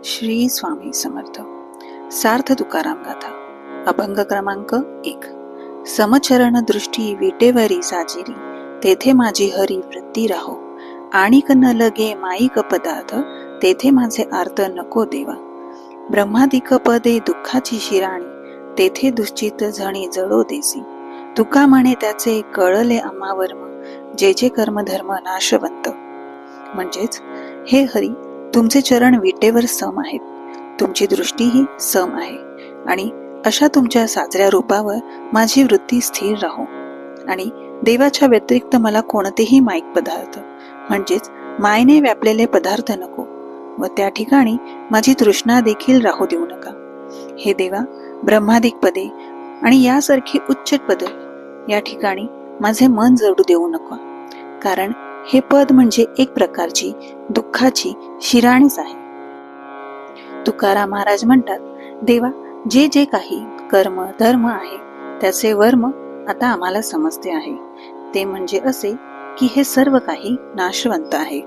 श्री स्वामी समर्थ. सार्थ तुकाराम गाथा. अभंग क्रमांक 1. समचरण दृष्टी विटेवरी साजिरी, तेथे माझी हरी वृत्ती राहो. आणिक न लगे माईक पदार्थ, तेथे माझे आर्त नको देवा. ब्रह्मादिक पदे दुःखाची शिराणी, तेथे दुश्चित झणी जळो देसी. तुका म्हणे त्याचे कळले आम्हावर्म, जे जे कर्मधर्म नाशवंत. म्हणजेच, हे हरी, तुमचे चरण विटेवर सम आहेत, तुमची दृष्टीही सम आहे, आणि अशा तुमच्या साजऱ्या रूपावर माझी वृत्ती स्थिर राहो. आणि देवाच्या व्यतिरिक्त मला कोणतेही माईक पदार्थ म्हणजेच मायेने व्यापलेले पदार्थ नको, व त्या ठिकाणी माझी तृष्णा देखील राहू देऊ नका. हे देवा, ब्रह्मादिक पदे आणि यासारखी उच्च पद या ठिकाणी माझे मन जडू देऊ नका, कारण हे पद म्हणजे एक प्रकारची दुःखाची शिराणीच आहे. तुकाराम महाराज म्हणतात, देवा, जे जे काही कर्म धर्म आहे त्याचे वर्म आता आम्हाला समजते आहे. ते म्हणजे असे की हे सर्व काही नाशवंत आहे.